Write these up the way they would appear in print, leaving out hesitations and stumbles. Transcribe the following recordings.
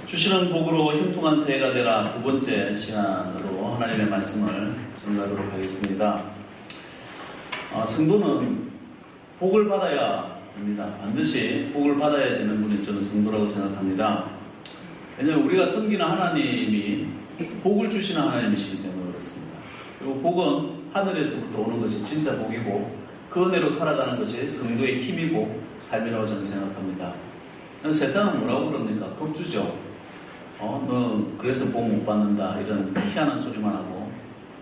주시는 복으로 형통한 새해가 되라 두 번째 시간으로 하나님의 말씀을 전가하도록 하겠습니다. 성도는 복을 받아야 합니다. 반드시 복을 받아야 되는 분이 저는 성도라고 생각합니다. 왜냐하면 우리가 섬기는 하나님이 복을 주시는 하나님이시기 때문에 그렇습니다. 그리고 복은 하늘에서부터 오는 것이 진짜 복이고 그 은혜로 살아가는 것이 성도의 힘이고 삶이라고 저는 생각합니다. 세상은 뭐라고 그럽니까? 겁주죠. 너 그래서 복 못 받는다 이런 희한한 소리만 하고,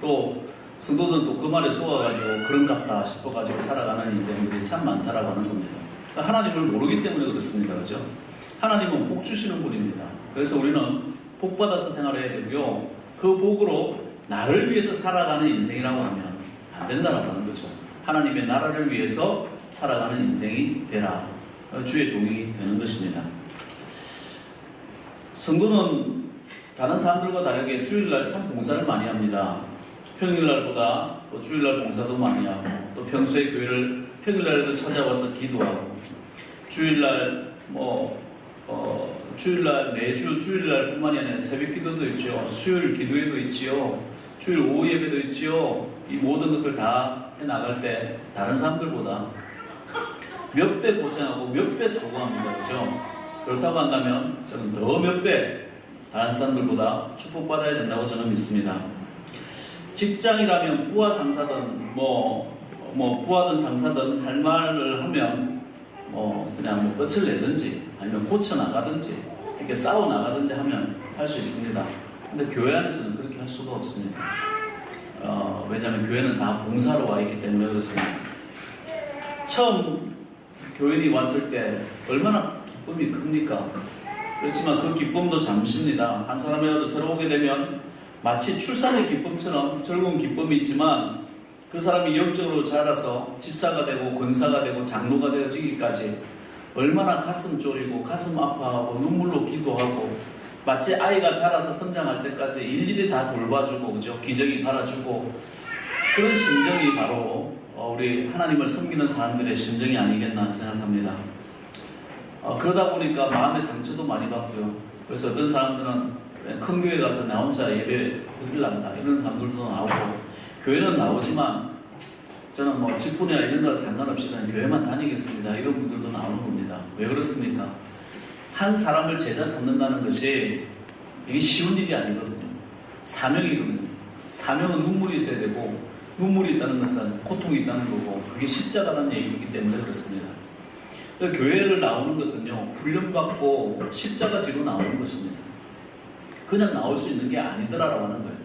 또 성도들은 또 그 말에 속아가지고 그런갑다 싶어가지고 살아가는 인생들이 참 많다라고 하는 겁니다. 그러니까 하나님을 모르기 때문에 그렇습니다. 그죠? 하나님은 복 주시는 분입니다. 그래서 우리는 복 받아서 생활해야 되고요, 그 복으로 나를 위해서 살아가는 인생이라고 하면 안 된다라고 하는 거죠. 하나님의 나라를 위해서 살아가는 인생이 되라, 주의 종이 되는 것입니다. 성도는 다른 사람들과 다르게 주일날 참 봉사를 많이 합니다. 평일날보다 또 주일날 봉사도 많이 하고, 또 평소에 교회를 평일날에도 찾아와서 기도하고, 주일날 주일날 매주 주일날 뿐만이 아니라 새벽 기도도 있죠. 수요일 기도회도 있지요. 주일 오후 예배도 있지요. 이 모든 것을 다 해나갈 때 다른 사람들보다 몇 배 고생하고 몇 배 수고합니다. 그죠? 그렇다고 한다면 저는 더 몇 배 다른 사람들보다 축복받아야 된다고 저는 믿습니다. 직장이라면 부하 상사든 부하든 상사든 할 말을 하면 그냥 끝을 내든지 아니면 고쳐 나가든지 이렇게 싸워 나가든지 하면 할 수 있습니다. 근데 교회 안에서는 그렇게 할 수가 없습니다. 왜냐하면 교회는 다 봉사로 와 있기 때문에 그렇습니다. 처음 교인이 왔을 때 얼마나 기쁨이 큽니까? 그렇지만 그 기쁨도 잠시입니다. 한 사람이라도 새로 오게 되면 마치 출산의 기쁨처럼 즐거운 기쁨이 있지만, 그 사람이 영적으로 자라서 집사가 되고 권사가 되고 장로가 되어지기까지 얼마나 가슴 졸이고 가슴 아파하고 눈물로 기도하고, 마치 아이가 자라서 성장할 때까지 일일이 다 돌봐주고, 그죠? 기저귀 갈아주고, 그런 심정이 바로 우리 하나님을 섬기는 사람들의 심정이 아니겠나 생각합니다. 그러다 보니까 마음의 상처도 많이 받고요. 그래서 어떤 사람들은 큰 교회 가서 나 혼자 예배 드리란다 이런 사람들도 나오고, 교회는 나오지만 저는 직분이나 이런 거 상관없이 그냥 교회만 다니겠습니다 이런 분들도 나오는 겁니다. 왜 그렇습니까? 한 사람을 제자 삼는다는 것이 이게 쉬운 일이 아니거든요. 사명이거든요. 사명은 눈물이 있어야 되고, 눈물이 있다는 것은 고통이 있다는 거고, 그게 십자가라는 얘기이기 때문에 그렇습니다. 교회를 나오는 것은요, 훈련받고 십자가 지고 나오는 것입니다. 그냥 나올 수 있는 게 아니더라라고 하는 거예요.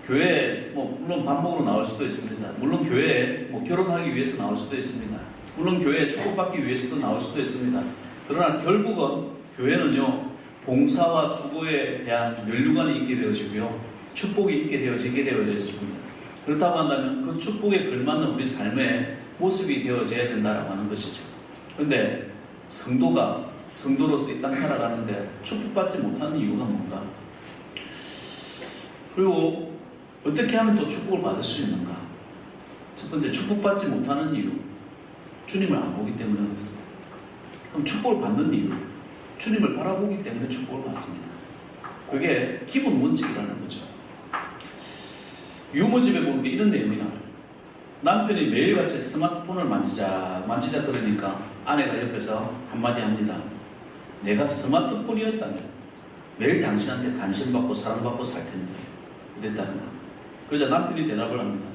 교회에 물론 밥 먹으러 나올 수도 있습니다. 물론 교회에 결혼하기 위해서 나올 수도 있습니다. 물론 교회에 축복받기 위해서도 나올 수도 있습니다. 그러나 결국은 교회는요, 봉사와 수고에 대한 면류관이 있게 되어지고요, 축복이 있게 되어지게 되어져 있습니다. 그렇다고 한다면 그 축복에 걸맞는 우리 삶의 모습이 되어져야 된다라고 하는 것이죠. 그런데 성도가 성도로서 이 땅 살아가는데 축복받지 못하는 이유가 뭔가? 그리고 어떻게 하면 또 축복을 받을 수 있는가? 첫 번째, 축복받지 못하는 이유, 주님을 안 보기 때문에 그렇습니다. 그럼 축복을 받는 이유, 주님을 바라보기 때문에 축복을 받습니다. 그게 기본 원칙이라는 거죠. 유모집에 보는 게 이런 내용이 나와요. 남편이 매일같이 스마트폰을 만지작 그러니까 아내가 옆에서 한마디 합니다. 내가 스마트폰이었다면 매일 당신한테 관심받고 사랑받고 살 텐데 이랬다는 거예요. 그러자 남편이 대답을 합니다.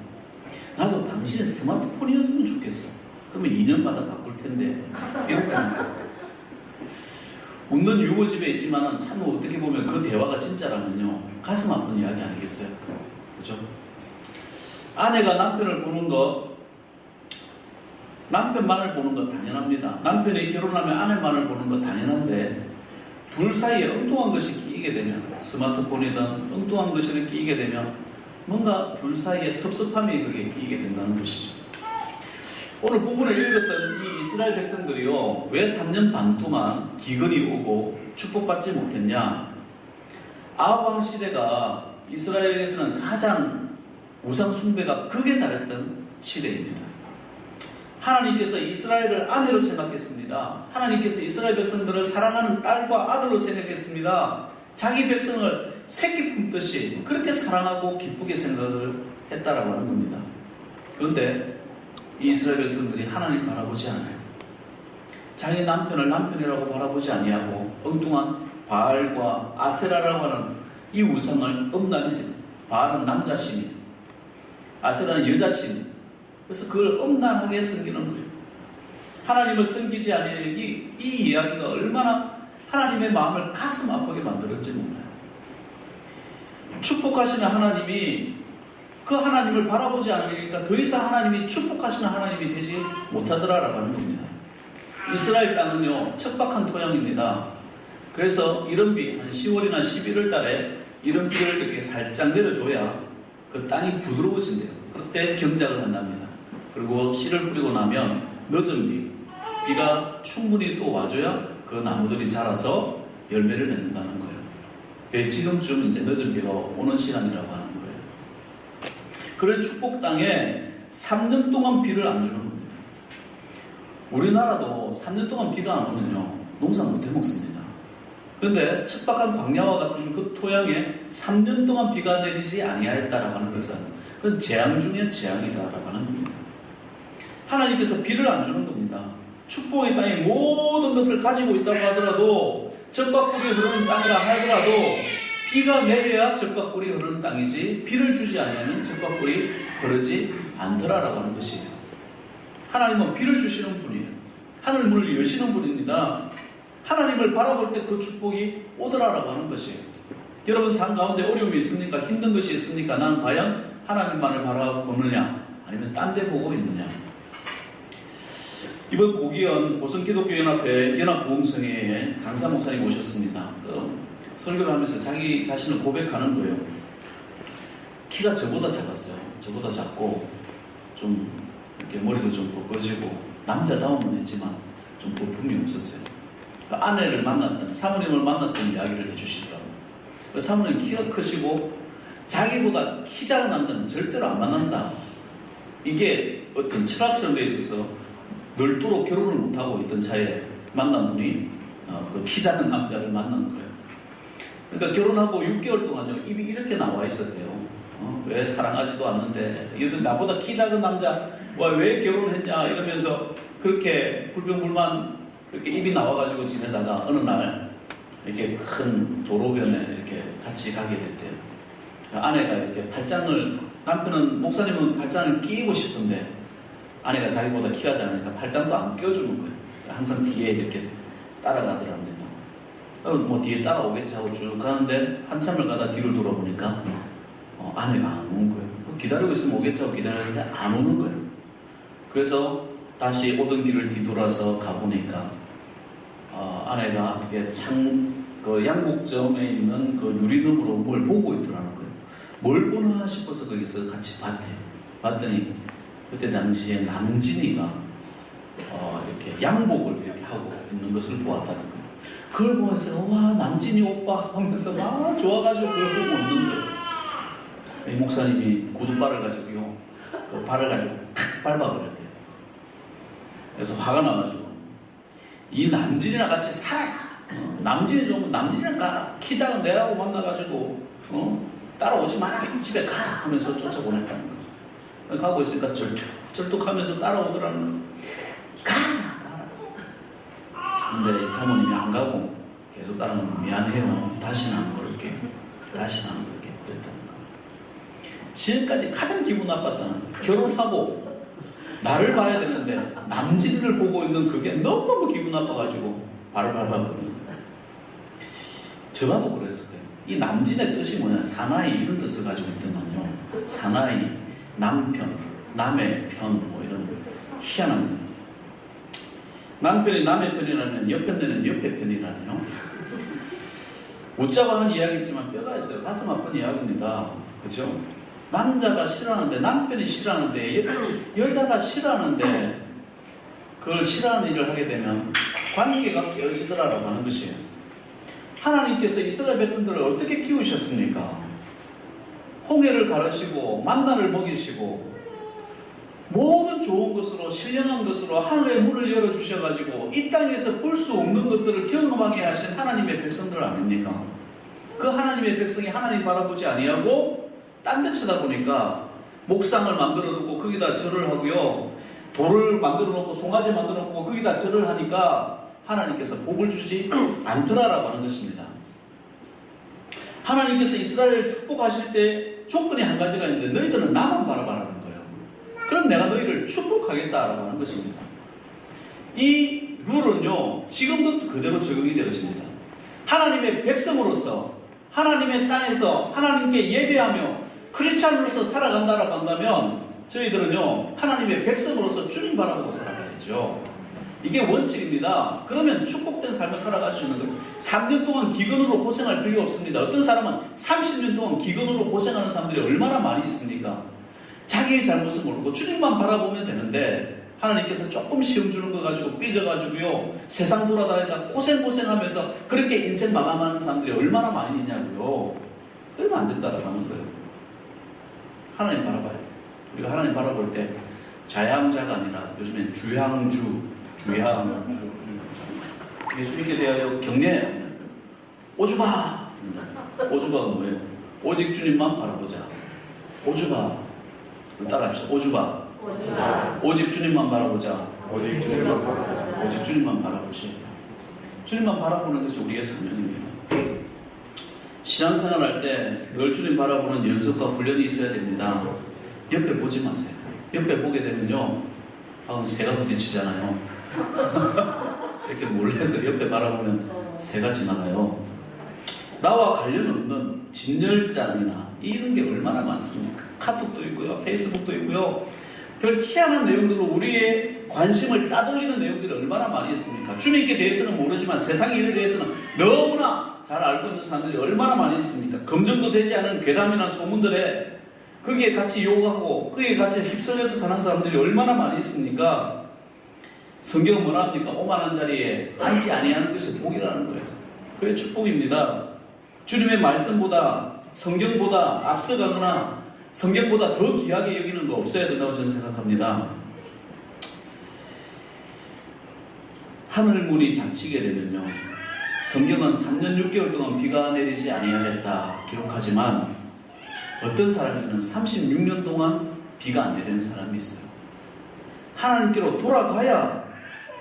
나도 당신의 스마트폰이었으면 좋겠어. 그러면 2년마다 바꿀 텐데 이렇게 합니다. 웃는 유모집에 있지만 참 어떻게 보면 그 대화가 진짜라면요, 가슴 아픈 이야기 아니겠어요? 그죠? 아내가 남편을 보는 것, 남편만을 보는 것 당연합니다. 남편이 결혼하면 아내만을 보는 것 당연한데, 둘 사이에 엉뚱한 것이 끼게 되면, 스마트폰이든 엉뚱한 것이 끼게 되면 뭔가 둘 사이에 섭섭함이 그게 끼게 된다는 것이죠. 오늘 본문을 읽었던 이 이스라엘 백성들이요, 왜 3년 반 동안 기근이 오고 축복받지 못했냐? 아합 왕 시대가 이스라엘에서는 가장 우상 숭배가 극에 달했던 시대입니다. 하나님께서 이스라엘을 아내로 생각했습니다. 하나님께서 이스라엘 백성들을 사랑하는 딸과 아들로 생각했습니다. 자기 백성을 새끼 품듯이 그렇게 사랑하고 기쁘게 생각을 했다라고 하는 겁니다. 그런데 이 이스라엘 백성들이 하나님 바라보지 않아요. 자기 남편을 남편이라고 바라보지 아니하고 엉뚱한 바알과 아세라라고 하는 이 우상을 엄란히 씁니다. 바알은 남자신이, 아세라는 여자신이. 그래서 그걸 엄란하게 섬기는 거예요. 하나님을 섬기지 않는 이 이야기가 얼마나 하나님의 마음을 가슴 아프게 만들었는지 몰라요. 축복하시는 하나님이 그 하나님을 바라보지 않으니까 더 이상 하나님이 축복하시는 하나님이 되지 못하더라라고 하는 겁니다. 이스라엘 땅은요, 척박한 토양입니다. 그래서 이른비, 한 10월이나 11월 달에 이른비를 이렇게 살짝 내려줘야 그 땅이 부드러워진대요. 그때 경작을 한답니다. 그리고 씨를 뿌리고 나면 늦은 비, 비가 충분히 또 와줘야 그 나무들이 자라서 열매를 맺는다는 거예요. 지금쯤 이제 늦은 비가 오는 시간이라고 하는 거예요. 그런 축복 땅에 3년 동안 비를 안 주는 겁니다. 우리나라도 3년 동안 비가 안 오면요, 농사 못 해먹습니다. 그런데 척박한 광야와 같은 그 토양에 3년 동안 비가 내리지 아니하였다라고 하는 것은 그건 재앙 중에 재앙이다라고 하는 겁니다. 하나님께서 비를 안 주는 겁니다. 축복의 땅에 모든 것을 가지고 있다고 하더라도, 적과꿀이 흐르는 땅이라 하더라도 비가 내려야 적과꿀이 흐르는 땅이지, 비를 주지 아니하면 적과꿀이 흐르지 않더라라고 하는 것이에요. 하나님은 비를 주시는 분이에요. 하늘 문을 여시는 분입니다. 하나님을 바라볼 때 그 축복이 오더라라고 하는 것이에요. 여러분 삶 가운데 어려움이 있습니까? 힘든 것이 있습니까? 나는 과연 하나님만을 바라보느냐, 아니면 딴 데 보고 있느냐? 이번 고기현 고성기독교연합회 연합보험성회에 강사 목사님 오셨습니다. 설교를 하면서 자기 자신을 고백하는 거예요. 키가 저보다 작았어요. 저보다 작고 좀 이렇게 머리도 좀 꺾어지고 남자다움은 했지만 좀 볼품이 없었어요. 아내를 만났던, 사모님을 만났던 이야기를 해주시더라고요. 사모님 키가 크시고 자기보다 키 작은 남자는 절대로 안 만난다. 이게 어떤 철학처럼 되어 있어서 널도록 결혼을 못하고 있던 차에 만난 분이 그 키 작은 남자를 만난 거예요. 그러니까 결혼하고 6개월 동안요, 입이 이렇게 나와 있었대요. 왜 사랑하지도 않는데, 나보다 키 작은 남자와 왜 결혼했냐 이러면서 그렇게 불평불만 그렇게 입이 나와가지고 지내다가 어느 날 이렇게 큰 도로변에 이렇게 같이 가게 됐대요. 아내가 이렇게 팔짱을, 남편은, 목사님은 팔짱을 끼고 싶은데 아내가 자기보다 키가 작으니까 팔짱도 안 껴주는 거예요. 항상 뒤에 이렇게 따라가더랍니다. 뭐 뒤에 따라오겠지 하고 쭉 가는데 한참을 가다 뒤를 돌아보니까 아내가 안 오는 거예요. 기다리고 있으면 오겠지 하고 기다렸는데 안 오는 거예요. 그래서 다시 오던 길을 뒤돌아서 가보니까 아내가 이렇게 그 양복점에 있는 그 유리등으로 뭘 보고 있더라는 거예요. 뭘 보나 싶어서 거기서 같이 봤더니 그때 당시에 남진이가 이렇게 양복을 이렇게 하고 있는 것을 보았다는 거예요. 그걸 보면서 와, 남진이 오빠 하면서 막 좋아가지고 그걸 보고 있는 거예요. 이 목사님이 구두발을 가지고요, 그 발을 가지고 탁 밟아버렸대요. 그래서 화가 나가지고 이 남진이랑 같이 살아. 남진이 좋으면 남진이랑 가라. 키 작은 내하고 만나가지고 따라오지 마라. 집에 가라 하면서 쫓아보냈다는 거예요. 가고 있으니까 절뚝하면서 따라오더라는 거예요. 가라. 근데 이 사모님이 안 가고 계속 따라오면 미안해요. 다시는 안 그럴게. 그랬다는 거예요. 지금까지 가장 기분 나빴다는 거예요. 결혼하고 나를 봐야 되는데 남진이를 보고 있는 그게 너무너무 기분 나빠가지고 발을 밟아버리는 거예요. 저마도 그랬을 거예요. 이 남진의 뜻이 뭐냐, 사나이 이런 뜻을 가지고 있더만요. 사나이, 남편, 남의 편, 뭐 이런 희한한 거예요. 남편이 남의 편이라면 옆편되는 옆의 편이라뇨. 웃자고 하는 이야기지만 뼈가 있어요. 가슴 아픈 이야기입니다. 그렇죠? 남자가 싫어하는데, 남편이 싫어하는데, 여자가 싫어하는데 그걸 싫어하는 일을 하게 되면 관계가 깨어지더라라고 하는 것이에요. 하나님께서 이스라엘 백성들을 어떻게 키우셨습니까? 홍해를 가르시고 만나를 먹이시고 모든 좋은 것으로 신령한 것으로 하늘의 문을 열어주셔가지고 이 땅에서 볼 수 없는 것들을 경험하게 하신 하나님의 백성들 아닙니까? 그 하나님의 백성이 하나님 바라보지 아니하고 딴 데 쳐다보니까 목상을 만들어 놓고 거기다 절을 하고요, 돌을 만들어 놓고 송아지 만들어 놓고 거기다 절을 하니까 하나님께서 복을 주지 않더라라고 하는 것입니다. 하나님께서 이스라엘을 축복하실 때 조건이 한 가지가 있는데 너희들은 나만 바라봐라는 거예요. 그럼 내가 너희를 축복하겠다라고 하는 것입니다. 이 룰은요 지금도 그대로 적용이 되어집니다. 하나님의 백성으로서 하나님의 땅에서 하나님께 예배하며 크리스찬으로서 살아간다라고 한다면 저희들은요 하나님의 백성으로서 주님 바라보고 살아가야죠. 이게 원칙입니다. 그러면 축복된 삶을 살아갈 수 있는 거예요. 3년 동안 기근으로 고생할 필요 없습니다. 어떤 사람은 30년 동안 기근으로 고생하는 사람들이 얼마나 많이 있습니까? 자기의 잘못을 모르고 주님만 바라보면 되는데 하나님께서 조금 시험 주는 거 가지고 삐져가지고요 세상 돌아다니다 고생하면서 그렇게 인생 마감하는 사람들이 얼마나 많이 있냐고요. 그러면 안 된다라고 하는 거예요. 하나님 바라봐야 돼요. 우리가 하나님 바라볼 때 자양자가 아니라 요즘엔 주향주 예수님께 대하여 경례해야 합니다. 오주바! 오주바가 뭐예요? 오직 주님만 바라보자. 오주바. 따라합시다. 오주바. 오직 주님만 바라보자. 오직 주님만 바라보자. 오직 주님만 바라보시. 주님만 바라보는 것이 우리의 사명입니다. 신앙생활 할 때 늘 주님 바라보는 연습과 훈련이 있어야 됩니다. 옆에 보지 마세요. 옆에 보게 되면요 새가 부딪히잖아요. 이렇게 몰래서 옆에 바라보면 새가 지나가요. 나와 관련 없는 진열장이나 이런 게 얼마나 많습니까? 카톡도 있고요, 페이스북도 있고요. 별 희한한 내용들로 우리의 관심을 따돌리는 내용들이 얼마나 많이 있습니까? 주님께 대해서는 모르지만 세상 일에 대해서는 너무나 잘 알고 있는 사람들이 얼마나 많이 있습니까? 검증도 되지 않은 괴담이나 소문들에 거기에 같이 요구하고 거기에 같이 휩쓸려서 사는 사람들이 얼마나 많이 있습니까? 성경은 뭐라 합니까? 오만한 자리에 앉지 아니하는 것이 복이라는 거예요. 그게 축복입니다. 주님의 말씀보다 성경보다 앞서가거나 성경보다 더 귀하게 여기는 거 없어야 된다고 저는 생각합니다. 하늘문이 닫히게 되면요 성경은 3년 6개월 동안 비가 내리지 아니하였다 기록하지만 어떤 사람에게는 36년 동안 비가 안 내리는 사람이 있어요. 하나님께로 돌아가야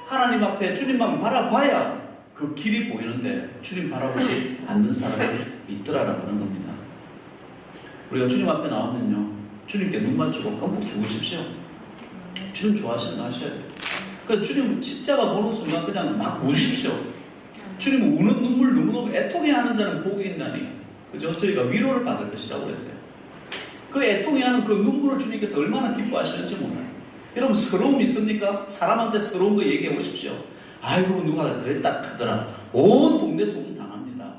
하나님 앞에 주님만 바라봐야 그 길이 보이는데 주님 바라보지 않는 사람이 있더라라고 하는 겁니다. 우리가 주님 앞에 나오면요 주님께 눈 맞추고 껌뻑 죽으십시오. 주님 좋아하시는 거 하셔야 돼요. 그러니까 주님 십자가 보는 순간 그냥 막 우십시오. 주님 우는 눈물 너무너무 애통해하는 자는 복이 있나니 그죠? 저희가 위로를 받을 것이라고 그랬어요. 그 애통해하는 그 눈물을 주님께서 얼마나 기뻐하시는지 몰라요. 여러분 서러움이 있습니까? 사람한테 서러운 거 얘기해 보십시오. 아이고 누가 그랬다 하더라. 온 동네 소문 당합니다.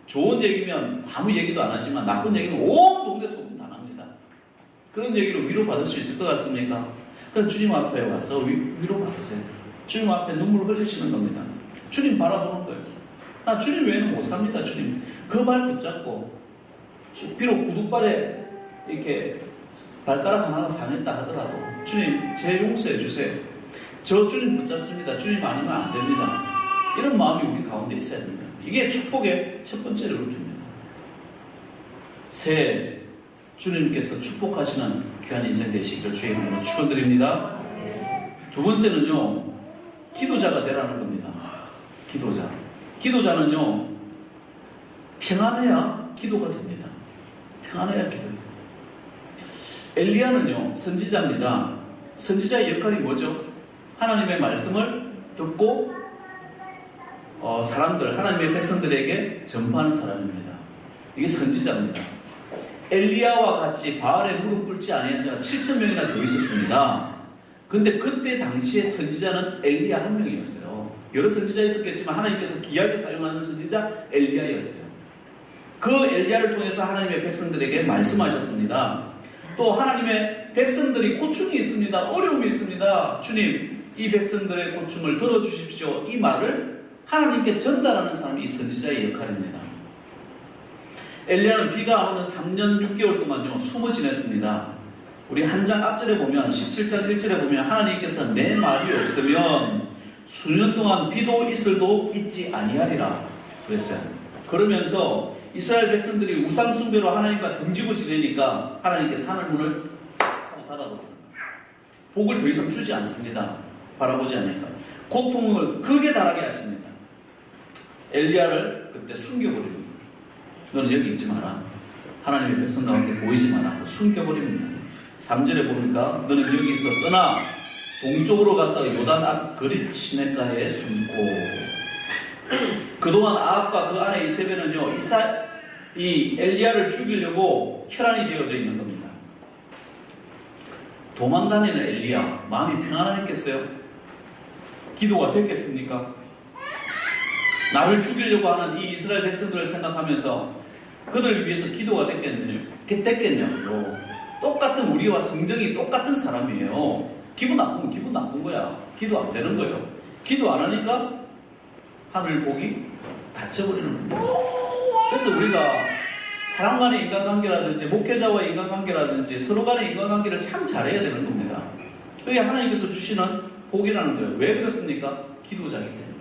좋은 얘기면 아무 얘기도 안 하지만 나쁜 얘기는 온 동네 소문 당합니다. 그런 얘기로 위로받을 수 있을 것 같습니까? 그럼 주님 앞에 와서 위로받으세요. 주님 앞에 눈물 흘리시는 겁니다. 주님 바라보는 거예요. 나 주님 외에는 못 삽니다. 주님 그 발 붙잡고 비록 구두발에 이렇게 발가락 하나가 상했다 하더라도 주님 제 용서해 주세요. 저 주님 붙잡습니다. 주님 아니면 안 됩니다. 이런 마음이 우리 가운데 있어야 됩니다. 이게 축복의 첫 번째 룰입니다. 새해 주님께서 축복하시는 귀한 인생 되시기를 주의 이름으로 축원드립니다. 두 번째는요 기도자가 되라는 겁니다. 기도자는요 평안해야 기도가 됩니다. 평안해야 기도예요. 엘리야는요 선지자입니다. 선지자의 역할이 뭐죠? 하나님의 말씀을 듣고 사람들, 하나님의 백성들에게 전파하는 사람입니다. 이게 선지자입니다. 엘리야와 같이 바알에 무릎 꿇지 아니한 자가 7,000명이나 더 있었습니다. 근데 그때 당시에 선지자는 엘리야 한 명이었어요. 여러 선지자 있었겠지만 하나님께서 귀하게 사용하는 선지자 엘리야였어요. 그 엘리야를 통해서 하나님의 백성들에게 말씀하셨습니다. 또 하나님의 백성들이 고충이 있습니다. 어려움이 있습니다. 주님, 이 백성들의 고충을 들어주십시오. 이 말을 하나님께 전달하는 사람이 이 선지자의 역할입니다. 엘리야는 비가 안 오는 3년 6개월 동안요 숨어 지냈습니다. 우리 한 장 앞절에 보면 17절 1절에 보면 하나님께서 내 말이 없으면 수년 동안 비도 이슬도 있지 아니하리라 그랬어요. 그러면서 이스라엘 백성들이 우상 숭배로 하나님과 등지고 지내니까 하나님께서 하늘 문을 하고 닫아버립니다. 복을 더 이상 주지 않습니다. 바라보지 않으니까 고통을 극에 달하게 하십니다. 엘리야를 그때 숨겨버립니다. 너는 여기 있지 마라. 하나님의 백성 가운데 보이지 마라. 숨겨버립니다. 3절에 보니까 너는 여기서 떠나 동쪽으로 가서 요단 앞 그릿 시냇가에 숨고. 그동안 아합과 그 아내 이세벨은요 이 엘리야를 죽이려고 혈안이 되어져 있는 겁니다. 도망다니는 엘리야 마음이 평안하겠어요? 기도가 됐겠습니까? 나를 죽이려고 하는 이 이스라엘 백성들을 생각하면서 그들을 위해서 기도가 됐겠냐고요. 똑같은 우리와 성정이 똑같은 사람이에요. 기분 나쁘면 기분 나쁜 거야. 기도 안 되는 거예요. 기도 안 하니까 하늘 복이 닫혀버리는 겁니다. 그래서 우리가 사람 간의 인간관계라든지 목회자와의 인간관계라든지 서로 간의 인간관계를 참 잘해야 되는 겁니다. 그게 하나님께서 주시는 복이라는 거예요. 왜 그렇습니까? 기도자이기 때문에.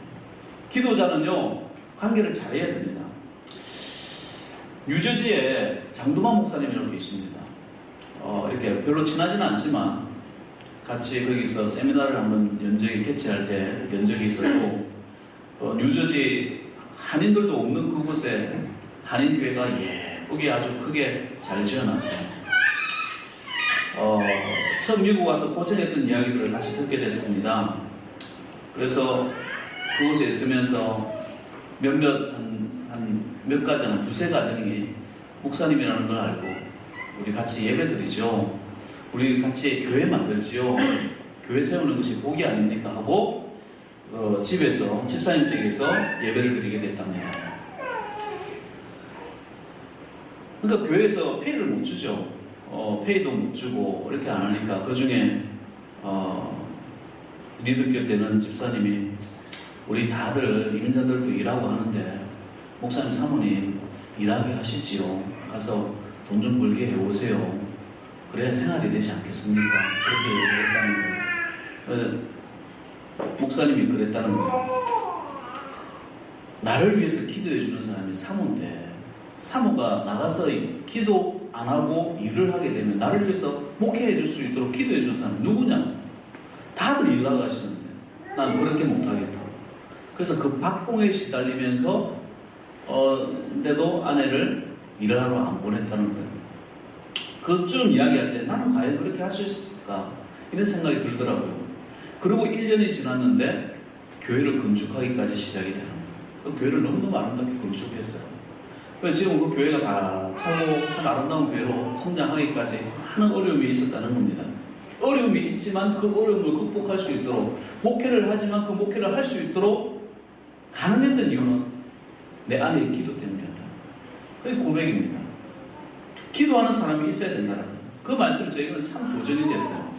기도자는요 관계를 잘해야 됩니다. 뉴저지에 장두만 목사님이라고 계십니다. 이렇게 별로 친하지는 않지만 같이 거기서 세미나를 한번 연적이 개최할 때 연적이 있었고 뉴저지 한인들도 없는 그곳에 한인교회가 예쁘게 아주 크게 잘 지어놨어요. 처음 미국 와서 고생했던 이야기들을 같이 듣게 됐습니다. 그래서 그곳에 있으면서 몇 가정, 두세 가정이 목사님이라는 걸 알고 우리 같이 예배드리죠. 우리 같이 교회 만들지요. 교회 세우는 것이 복이 아닙니까? 하고 집에서 집사님 댁에서 예배를 드리게 됐답니다. 그러니까 교회에서 페이를 못 주죠. 페이도 못 주고 이렇게 안 하니까 그 중에 리더길 때는 집사님이 우리 다들 이민자들도 일하고 하는데 목사님 사모님 일하게 하시지요. 가서 돈 좀 벌게 해오세요. 그래야 생활이 되지 않겠습니까? 그렇게 얘기했다는 거예요. 목사님이 그랬다는 거예요. 나를 위해서 기도해 주는 사람이 사모인데 사모가 나가서 기도 안 하고 일을 하게 되면 나를 위해서 목회해 줄 수 있도록 기도해 주는 사람이 누구냐? 다들 일하고 가시는데 나는 그렇게 못하겠다고. 그래서 그 박봉에 시달리면서 근데도 아내를 일하러 안 보냈다는 거예요. 그쯤 이야기할 때 나는 과연 그렇게 할 수 있을까? 이런 생각이 들더라고요. 그리고 1년이 지났는데 교회를 건축하기까지 시작이 되는 거예요. 그 교회를 너무너무 아름답게 건축했어요. 그래서 지금 그 교회가 다 차고 참 아름다운 교회로 성장하기까지 많은 어려움이 있었다는 겁니다. 어려움이 있지만 그 어려움을 극복할 수 있도록 목회를 하지만 그 목회를 할 수 있도록 가능했던 이유는 내 아내의 기도 때문이었다. 그게 고백입니다. 기도하는 사람이 있어야 된다는 그 말씀 저희는 참 도전이 됐어요.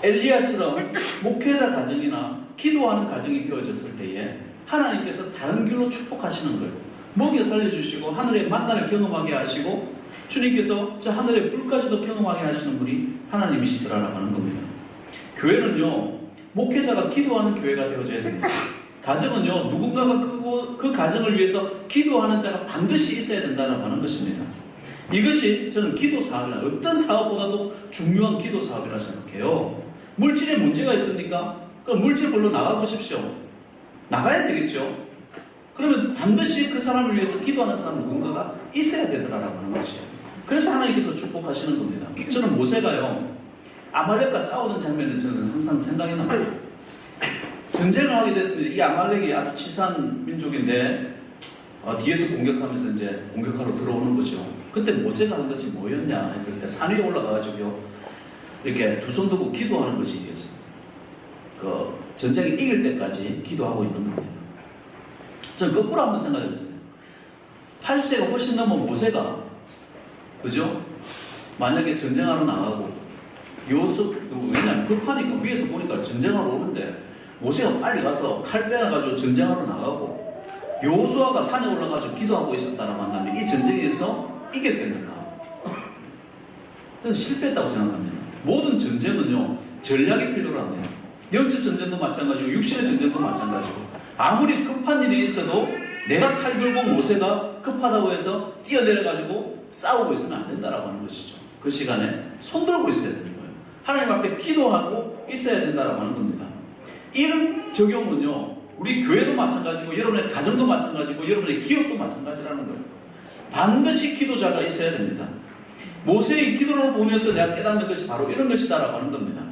엘리야처럼 목회자 가정이나 기도하는 가정이 되어졌을 때에 하나님께서 다른 길로 축복하시는 거예요. 먹여 살려주시고 하늘의 만나를 경험하게 하시고 주님께서 저 하늘의 불까지도 경험하게 하시는 분이 하나님이시더라라고 하는 겁니다. 교회는요 목회자가 기도하는 교회가 되어져야 됩니다. 가정은요 누군가가 그 가정을 위해서 기도하는 자가 반드시 있어야 된다고 하는 것입니다. 이것이 저는 기도 사업이나 어떤 사업보다도 중요한 기도 사업이라 생각해요. 물질에 문제가 있습니까? 그럼 물질 벌로 나가보십시오. 나가야 되겠죠. 그러면 반드시 그 사람을 위해서 기도하는 사람 누군가가 있어야 되더라라고 하는 것이에요. 그래서 하나님께서 축복하시는 겁니다. 저는 모세가요 아말렉과 싸우는 장면을 저는 항상 생각이 납니다. 전쟁을 하게 됐습니다. 이 아말렉이 아주 치사한 민족인데 뒤에서 공격하면서 이제 공격하러 들어오는 거죠. 그때 모세가 한 것이 뭐였냐 했을 때 산 위에 올라가가지고 이렇게 두 손 들고 기도하는 것이 이겼습니다. 그 전쟁이 이길 때까지 기도하고 있는 겁니다. 저는 거꾸로 한번 생각해봤어요. 80세가 훨씬 넘은 모세가 그죠? 만약에 전쟁하러 나가고 왜냐면 급하니까 위에서 보니까 전쟁하러 오는데 모세가 빨리 가서 칼 빼놔가지고 전쟁하러 나가고 여호수아가 산에 올라가서 기도하고 있었다라고 한다면 이 전쟁에서 이겼겠는가? 그래서 실패했다고 생각합니다. 모든 전쟁은요, 전략이 필요로 합니다. 영적 전쟁도 마찬가지고 육신의 전쟁도 마찬가지고, 아무리 급한 일이 있어도 내가 칼 들고 모세가 급하다고 해서 뛰어내려가지고 싸우고 있으면 안 된다라고 하는 것이죠. 그 시간에 손 들고 있어야 되는 거예요. 하나님 앞에 기도하고 있어야 된다라고 하는 겁니다. 이런 적용은요, 우리 교회도 마찬가지고 여러분의 가정도 마찬가지고 여러분의 기업도 마찬가지라는 거예요. 반드시 기도자가 있어야 됩니다. 모세의 기도를 보면서 내가 깨닫는 것이 바로 이런 것이다라고 하는 겁니다.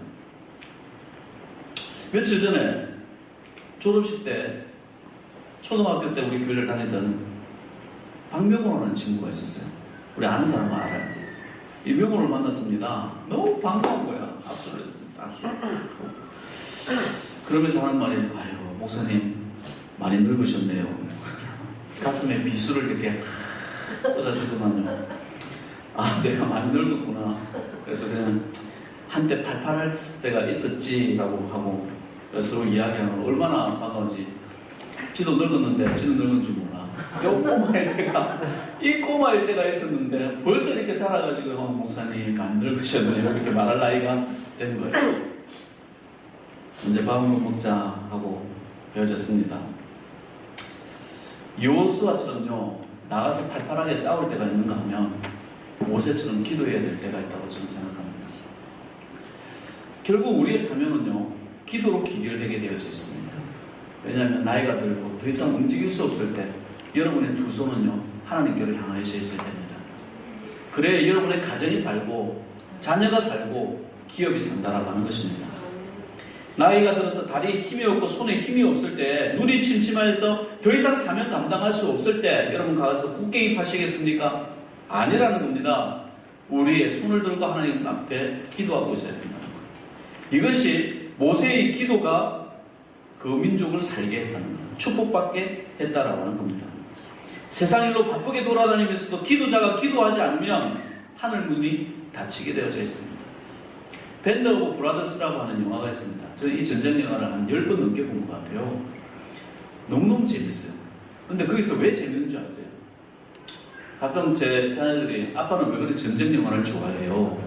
며칠 전에 졸업식 때, 초등학교 때 우리 교회를 다니던 박명호라는 친구가 있었어요. 우리 아는 사람은 알아요. 이 명호를 만났습니다. 너무 반가운 거야. 압수를 했습니다. 그러면서 하는 말이, 아유 목사님 많이 늙으셨네요. 가슴에 비수를 이렇게 꽂아주더만요. 아, 내가 많이 늙었구나. 그래서 그냥 한때 팔팔할 때가 있었지라고 하고, 그래서 서로 이야기하면 얼마나 반가운지. 지도 늙었는데 지는 늙은 줄 몰라. 이 꼬마일 때가 있었는데 벌써 이렇게 자라가지고 목사님 많이 늙으셨네요. 이렇게 말할 나이가 된 거예요. 이제 밥 한번 먹자 하고 헤어졌습니다. 여호수아처럼요, 나가서 팔팔하게 싸울 때가 있는가 하면 모세처럼 기도해야 될 때가 있다고 저는 생각합니다. 결국 우리의 사명은요, 기도로 기결되게 되어져 있습니다. 왜냐하면 나이가 들고 더 이상 움직일 수 없을 때 여러분의 두 손은요, 하나님께로 향하여져 있을 때입니다. 그래야 여러분의 가정이 살고 자녀가 살고 기업이 산다라고 하는 것입니다. 나이가 들어서 다리에 힘이 없고 손에 힘이 없을 때, 눈이 침침해서 더 이상 사명 감당할 수 없을 때 여러분 가서 굳게 입하시겠습니까? 아니라는 겁니다. 우리의 손을 들고 하나님 앞에 기도하고 있어야 된다는 거예요. 이것이 모세의 기도가 그 민족을 살게 했다는 거예요. 축복받게 했다라고 하는 겁니다. 세상 일로 바쁘게 돌아다니면서도 기도자가 기도하지 않으면 하늘 문이 닫히게 되어져 있습니다. 밴드 오브 브라더스라고 하는 영화가 있습니다. 저는 이 전쟁 영화를 한 10번 넘게 본 것 같아요. 너무너무 재밌어요. 근데 거기서 왜 재밌는 줄 아세요? 가끔 제 자녀들이 아빠는 왜 그렇게 전쟁 영화를 좋아해요?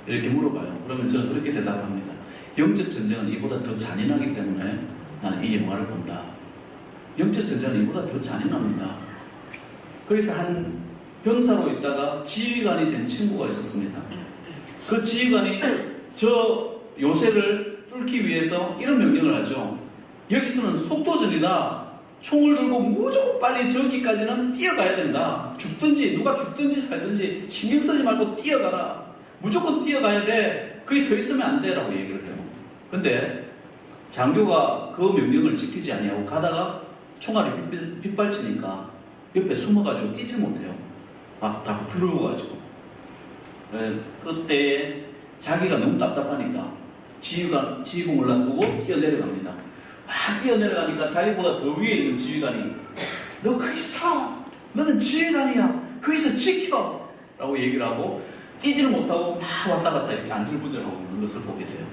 이렇게 물어봐요. 그러면 저는 그렇게 대답합니다. 영적 전쟁은 이보다 더 잔인하기 때문에 나는 이 영화를 본다. 영적 전쟁은 이보다 더 잔인합니다. 거기서 한 병사로 있다가 지휘관이 된 친구가 있었습니다. 그 지휘관이 저 요새를 뚫기 위해서 이런 명령을 하죠. 여기서는 속도전이다. 총을 들고 무조건 빨리 저기까지는 뛰어가야 된다. 죽든지 누가 죽든지 살든지 신경 쓰지 말고 뛰어가라. 무조건 뛰어가야 돼. 거기 서 있으면 안 돼 라고 얘기를 해요. 근데 장교가 그 명령을 지키지 아니하고 가다가 총알이 빗발치니까 옆에 숨어가지고 뛰지 못해요. 막 다 부러워가지고. 그때 자기가 너무 답답하니까 지휘봉을 놔두고 뛰어내려갑니다. 막 뛰어내려가니까 자기보다 더 위에 있는 지휘관이 너 거기 서! 너는 지휘관이야! 거기서 지켜! 라고 얘기를 하고 뛰지를 못하고 막 왔다 갔다 이렇게 안절부절하고 있는 것을 보게 돼요.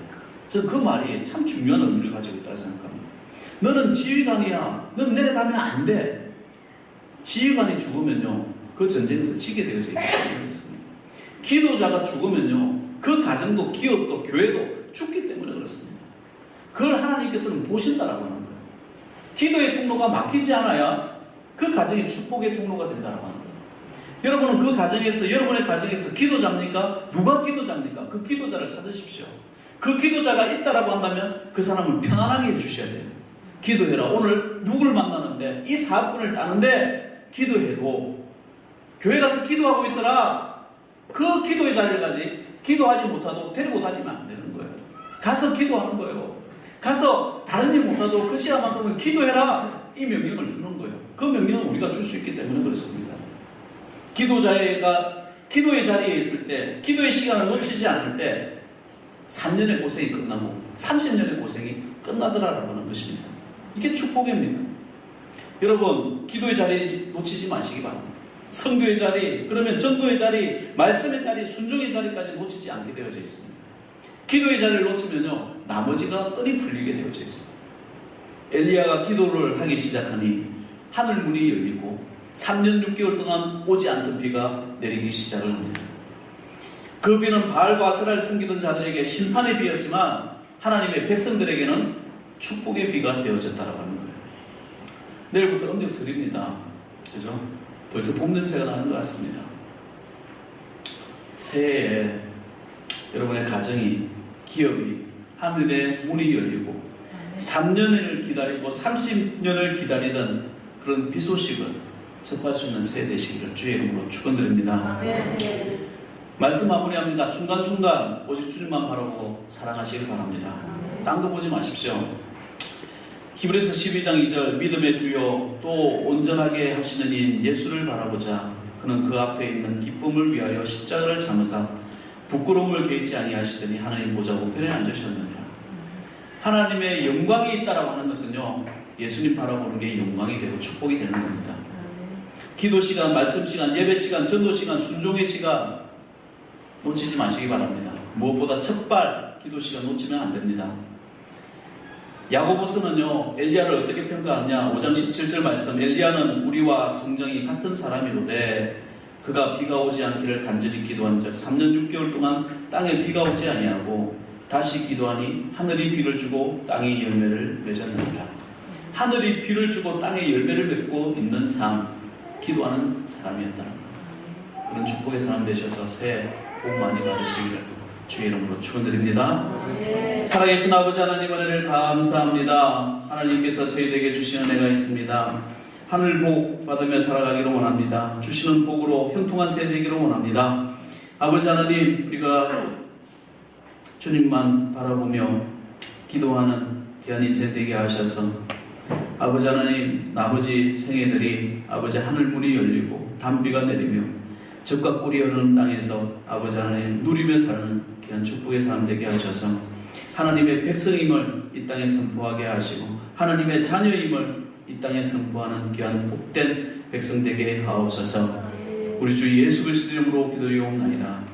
저는 그 말이 참 중요한 의미를 가지고 있다고 생각합니다. 너는 지휘관이야. 너는 내려가면 안 돼. 지휘관이 죽으면요, 그 전쟁에서 지게 되어져 있다고 생각했습니다. 기도자가 죽으면요, 그 가정도 기업도 교회도 죽기 때문에 그렇습니다. 그걸 하나님께서는 보신다라고 하는 거예요. 기도의 통로가 막히지 않아야 그 가정이 축복의 통로가 된다라고 하는 거예요. 여러분은 그 가정에서, 여러분의 가정에서 기도자입니까? 누가 기도자입니까? 그 기도자를 찾으십시오. 그 기도자가 있다라고 한다면 그 사람을 편안하게 해주셔야 돼요. 기도해라. 오늘 누굴 만나는데 이 사업분을 따는데 기도해도 교회 가서 기도하고 있어라. 그 기도의 자리를 가지 기도하지 못하도록 데리고 다니면 안 되는 거예요. 가서 기도하는 거예요. 가서 다른 일 못하도록 그 시간만큼은 기도해라. 이 명령을 주는 거예요. 그 명령은 우리가 줄 수 있기 때문에 그렇습니다. 기도자가 기도의 자리에 있을 때, 기도의 시간을 놓치지 않을 때 3년의 고생이 끝나고 30년의 고생이 끝나더라라고 하는 것입니다. 이게 축복입니다. 여러분, 기도의 자리 놓치지 마시기 바랍니다. 선교의 자리, 그러면 전도의 자리, 말씀의 자리, 순종의 자리까지 놓치지 않게 되어져 있습니다. 기도의 자리를 놓치면요, 나머지가 끈이 풀리게 되어져 있습니다. 엘리야가 기도를 하기 시작하니 하늘 문이 열리고 3년 6개월 동안 오지 않던 비가 내리기 시작을 합니다. 그 비는 바알과 아세라를 섬기던 자들에게 심판의 비였지만 하나님의 백성들에게는 축복의 비가 되어졌다라고 하는 거예요. 내일부터 음력설입니다. 그죠? 벌써 봄 냄새가 나는 것 같습니다. 새해에 여러분의 가정이, 기업이 하늘의 문이 열리고 3년을 기다리고 30년을 기다리던 그런 비 소식을 접할 수 있는 새해 되시기를 주의 이름으로 축원드립니다. 말씀 마무리합니다. 순간순간 오직 주님만 바라보고 살아가시길 바랍니다. 딴 거 보지 마십시오. 히브리서 12장 2절 믿음의 주요 또 온전하게 하시는 이인 예수를 바라보자. 그는 그 앞에 있는 기쁨을 위하여 십자가를 참으사 부끄러움을 개의치 아니하시더니 하나님 보좌 우편에 앉으셨느니라. 하나님의 영광이 있다라고 하는 것은요, 예수님 바라보는 게 영광이 되고 축복이 되는 겁니다. 기도 시간, 말씀 시간, 예배 시간, 전도 시간, 순종의 시간 놓치지 마시기 바랍니다. 무엇보다 첫발 기도 시간 놓치면 안 됩니다. 야고보서는요, 엘리야를 어떻게 평가하냐? 5장 17절 말씀, 엘리야는 우리와 성정이 같은 사람이로되 그가 비가 오지 않기를 간절히 기도한 적 3년 6개월 동안 땅에 비가 오지 아니하고 다시 기도하니 하늘이 비를 주고 땅이 열매를 맺었느니라. 하늘이 비를 주고 땅에 열매를 맺고 있는 삶, 기도하는 사람이었다는 것. 그런 축복의 사람 되셔서 새해 복 많이 받으시기를 주의 이름으로 축원드립니다. 살아계신 아버지 하나님 은혜를 감사합니다. 하나님께서 저희에게 주신 은혜가 있습니다. 하늘 복 받으며 살아가기를 원합니다. 주시는 복으로 형통한 새해 되기를 원합니다. 아버지 하나님, 우리가 주님만 바라보며 기도하는 귀한 인생 되게 하셔서 아버지 하나님, 나머지 생애들이 아버지 하늘문이 열리고 단비가 내리며 적과 꿀이 흐르는 땅에서 아버지 하나님 누리며 사는 귀한 축복의 삶 되게 하셔서 하나님의 백성임을 이 땅에 선포하게 하시고 하나님의 자녀임을 이 땅에 선포하는 귀한 복된 백성 되게 하옵소서. 우리 주 예수 그리스도 이름으로 기도드리옵나이다.